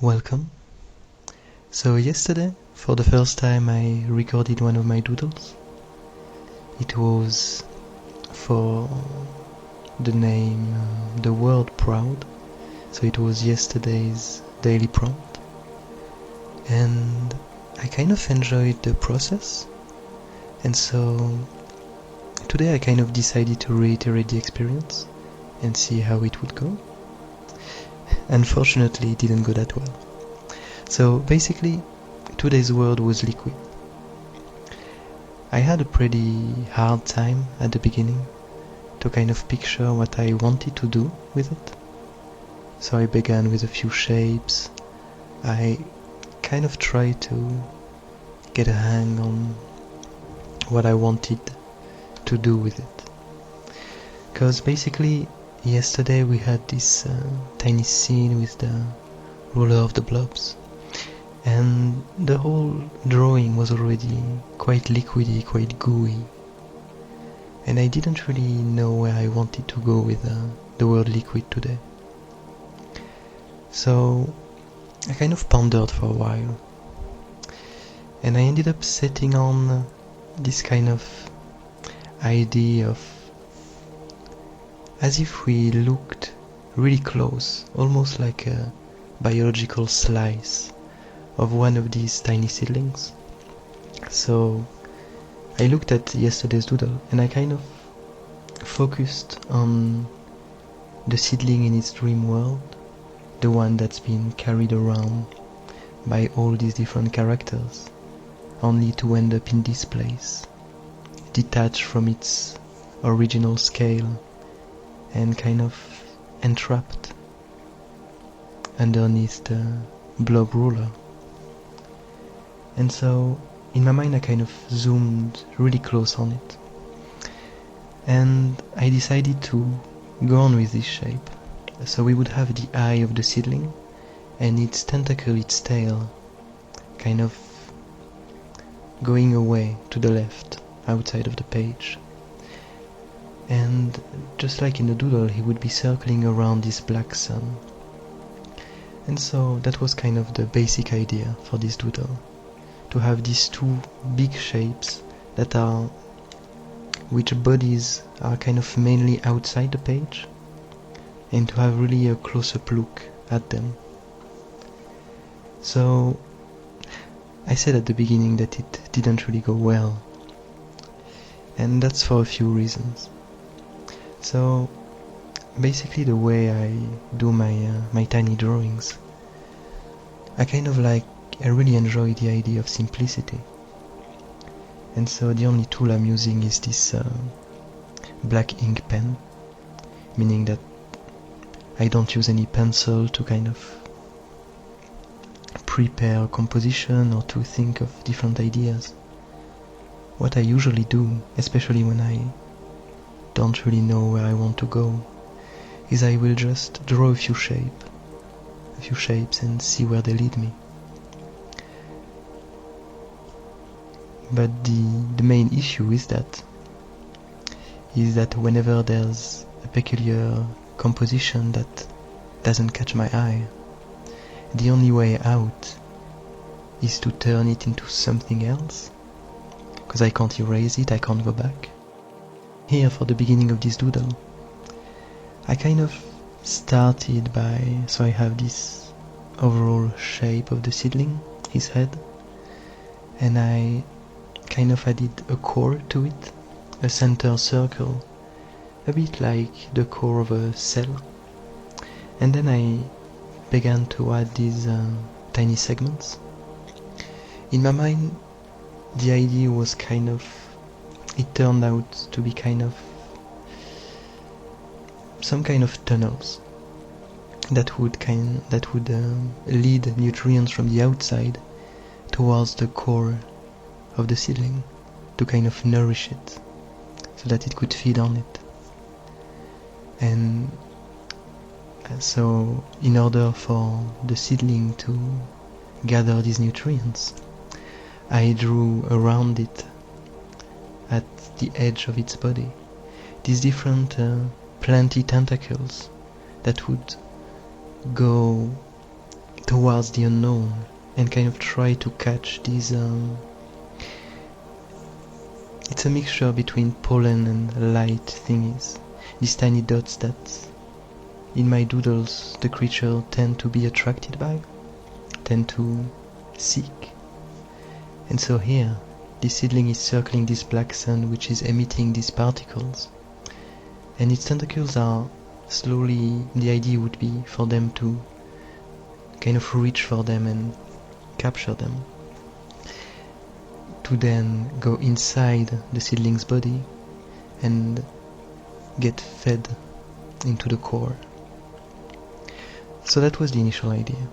Welcome. So yesterday, for the first time, I recorded one of my doodles. It was for the name, the word proud. So it was yesterday's daily prompt. And I kind of enjoyed the process. And so today I kind of decided to reiterate the experience and see how it would go. Unfortunately, it didn't go that well. So basically, today's word was liquid. I had a pretty hard time at the beginning to kind of picture what I wanted to do with it. So I began with a few shapes. I kind of tried to get a hang on what I wanted to do with it. Because basically, yesterday we had this tiny scene with the ruler of the blobs. And the whole drawing was already quite liquidy, quite gooey. And I didn't really know where I wanted to go with the word liquid today. So I kind of pondered for a while. And I ended up setting on this kind of idea of as if we looked really close, almost like a biological slice of one of these tiny seedlings. So I looked at yesterday's doodle and I kind of focused on the seedling in its dream world, the one that's been carried around by all these different characters, only to end up in this place, detached from its original scale and kind of entrapped underneath the blob ruler. And so in my mind I kind of zoomed really close on it, and I decided to go on with this shape. So we would have the eye of the seedling and its tentacle, its tail, kind of going away to the left outside of the page. And just like in the doodle, he would be circling around this black sun. And so that was kind of the basic idea for this doodle, to have these two big shapes that are, which bodies are kind of mainly outside the page, and to have really a close-up look at them. So I said at the beginning that it didn't really go well, and that's for a few reasons. So basically the way I do my tiny drawings, I really enjoy the idea of simplicity. And so the only tool I'm using is this black ink pen, meaning that I don't use any pencil to kind of prepare a composition or to think of different ideas. What I usually do, especially when I don't really know where I want to go, is I will just draw a few shapes and see where they lead me. But the main issue is that whenever there's a peculiar composition that doesn't catch my eye, the only way out is to turn it into something else, because I can't erase it, I can't go back. Here, for the beginning of this doodle, I kind of started by, so I have this overall shape of the seedling, his head, and I kind of added a core to it, a center circle, a bit like the core of a cell. And then I began to add these tiny segments. In my mind, the idea was it turned out to be some kind of tunnels that would lead nutrients from the outside towards the core of the seedling to kind of nourish it so that it could feed on it. And so in order for the seedling to gather these nutrients, I drew around it, at the edge of its body, these different planty tentacles that would go towards the unknown and kind of try to catch these it's a mixture between pollen and light thingies, these tiny dots that in my doodles the creature tend to be attracted by, tend to seek. And so here this seedling is circling this black sun which is emitting these particles, and its tentacles are slowly, the idea would be for them to kind of reach for them and capture them, to then go inside the seedling's body and get fed into the core. So that was the initial idea.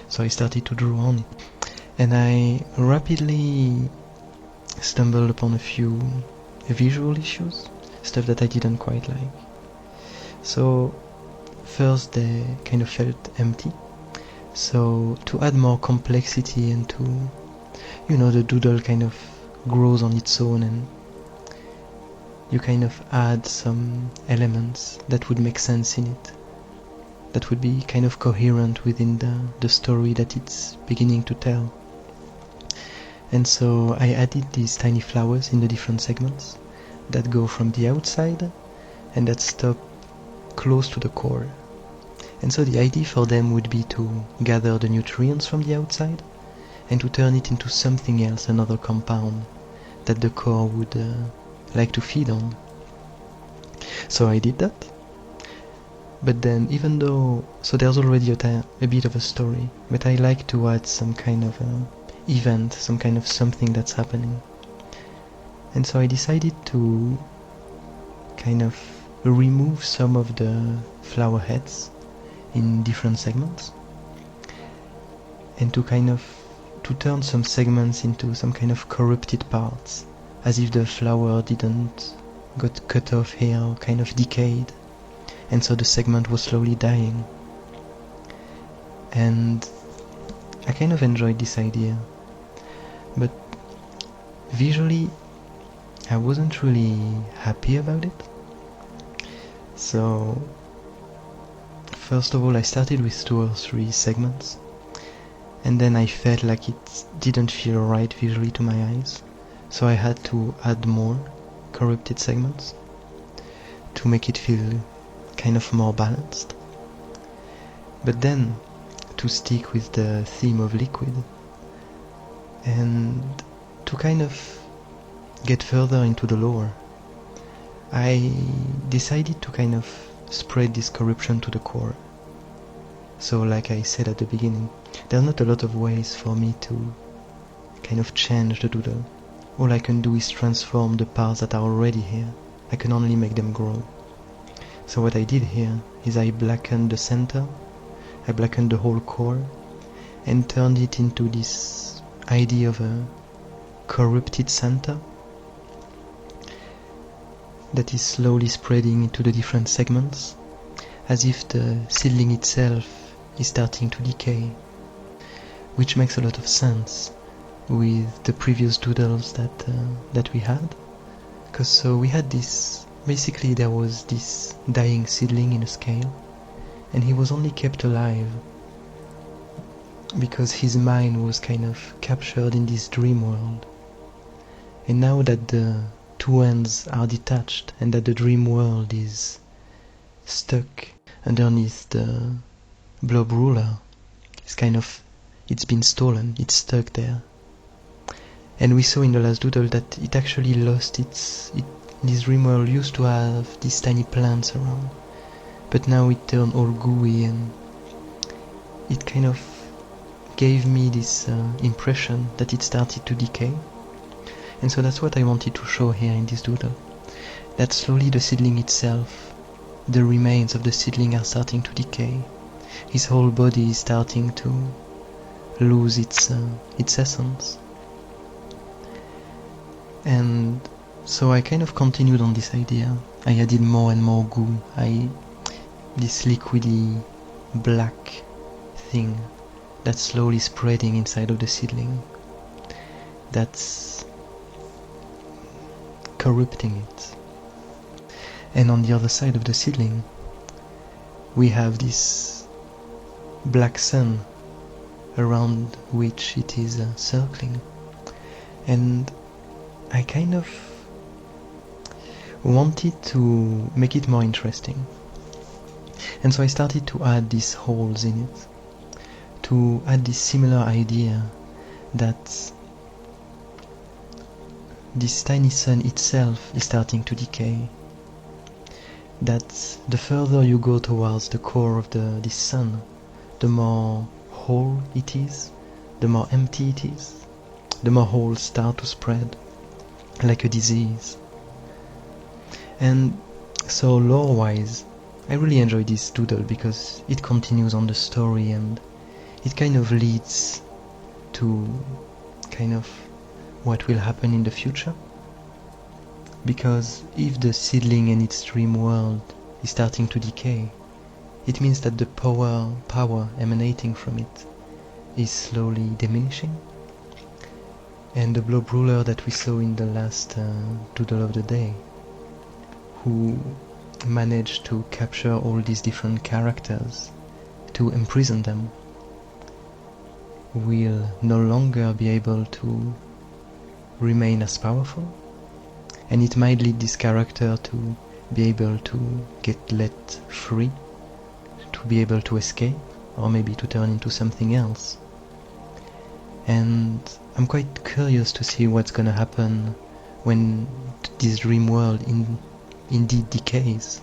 So I started to draw on it, and I rapidly stumbled upon a few visual issues, stuff that I didn't quite like. So first they kind of felt empty, so to add more complexity and to, you know, the doodle kind of grows on its own and you kind of add some elements that would make sense in it, that would be kind of coherent within the story that it's beginning to tell. And so I added these tiny flowers in the different segments that go from the outside and that stop close to the core. And so the idea for them would be to gather the nutrients from the outside and to turn it into something else, another compound that the core would like to feed on. So I did that. But then, even though, so there's already a bit of a story, but I like to add some kind of event, some kind of something that's happening. And so I decided to kind of remove some of the flower heads in different segments and to kind of to turn some segments into some kind of corrupted parts, as if the flower didn't got cut off here or kind of decayed, and so the segment was slowly dying. And I kind of enjoyed this idea, but visually I wasn't really happy about it. So first of all I started with 2 or 3 segments, and then I felt like it didn't feel right visually to my eyes, so I had to add more corrupted segments to make it feel kind of more balanced. But then, to stick with the theme of liquid and to kind of get further into the lore, I decided to kind of spread this corruption to the core. So like I said at the beginning, there are not a lot of ways for me to kind of change the doodle. All I can do is transform the parts that are already here. I can only make them grow. So what I did here is I blackened the center, I blackened the whole core, and turned it into this idea of a corrupted center that is slowly spreading into the different segments, as if the seedling itself is starting to decay, which makes a lot of sense with the previous doodles that we had. Because so we had this, basically there was this dying seedling in a scale, and he was only kept alive because his mind was kind of captured in this dream world. And now that the 2 ends are detached and that the dream world is stuck underneath the blob ruler, it's been stolen, it's stuck there. And we saw in the last doodle that it actually lost this dream world used to have these tiny plants around, but now it turned all gooey, and it kind of gave me this impression that it started to decay. And so that's what I wanted to show here in this doodle, that slowly the seedling itself, the remains of the seedling are starting to decay. His whole body is starting to lose its essence. And so I kind of continued on this idea. I added more and more goo, this liquidy black thing that's slowly spreading inside of the seedling, that's corrupting it. And on the other side of the seedling we have this black sun around which it is circling. And I kind of wanted to make it more interesting. And so I started to add these holes in it, to add this similar idea that this tiny sun itself is starting to decay, that the further you go towards the core of this sun, the more whole it is, the more empty it is, the more holes start to spread like a disease. And so lore-wise, I really enjoy this doodle because it continues on the story and it kind of leads to kind of what will happen in the future. Because if the seedling and its dream world is starting to decay, it means that the power emanating from it is slowly diminishing. And the blob ruler that we saw in the last doodle of the day, who managed to capture all these different characters to imprison them, will no longer be able to remain as powerful, and it might lead this character to be able to get let free, to be able to escape, or maybe to turn into something else. And I'm quite curious to see what's gonna happen when this dream world indeed decays.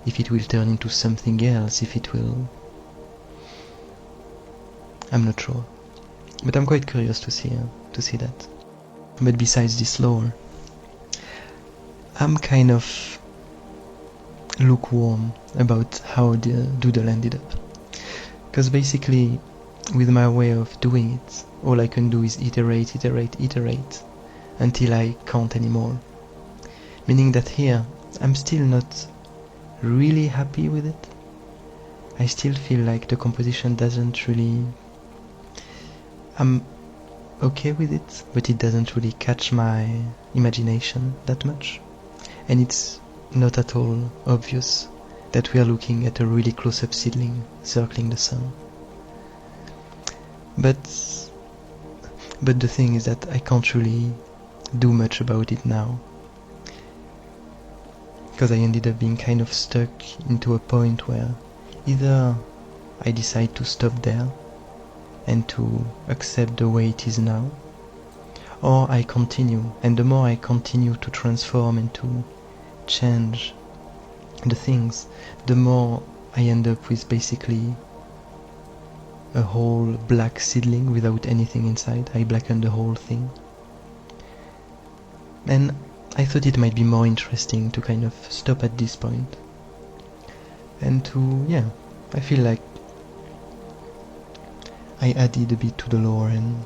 If it will turn into something else, if it will... I'm not sure. But I'm quite curious to see that. But besides this lore, I'm kind of lukewarm about how the doodle ended up. Because basically, with my way of doing it, all I can do is iterate until I can't anymore. Meaning that here, I'm still not really happy with it. I still feel like the composition doesn't really... I'm okay with it, but it doesn't really catch my imagination that much. And it's not at all obvious that we are looking at a really close-up seedling circling the sun. But the thing is that I can't really do much about it now, because I ended up being kind of stuck into a point where either I decide to stop there and to accept the way it is now, or I continue, and the more I continue to transform and to change the things, the more I end up with basically a whole black seedling without anything inside. I blacken the whole thing. And I thought it might be more interesting to kind of stop at this point and to, yeah, I feel like I added a bit to the lore, and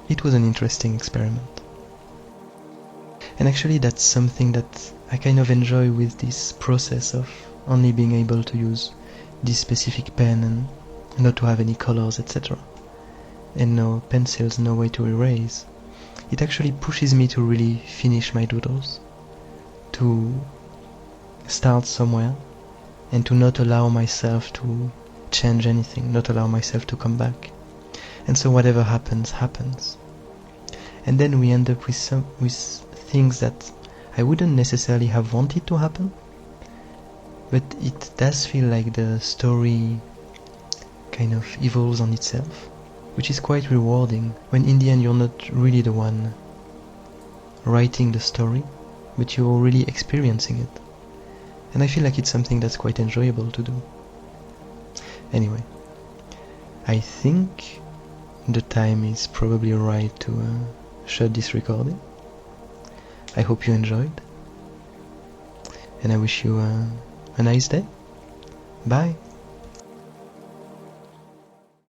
it was an interesting experiment. And actually that's something that I kind of enjoy with this process of only being able to use this specific pen and not to have any colors, etc. And no pencils, no way to erase. It actually pushes me to really finish my doodles, to start somewhere and to not allow myself to change anything, not allow myself to come back. And so whatever happens, happens. And then we end up with things that I wouldn't necessarily have wanted to happen, but it does feel like the story kind of evolves on itself, which is quite rewarding, when in the end you're not really the one writing the story, but you're really experiencing it. And I feel like it's something that's quite enjoyable to do. Anyway, I think the time is probably right to shut this recording. I hope you enjoyed, and I wish you a nice day. Bye!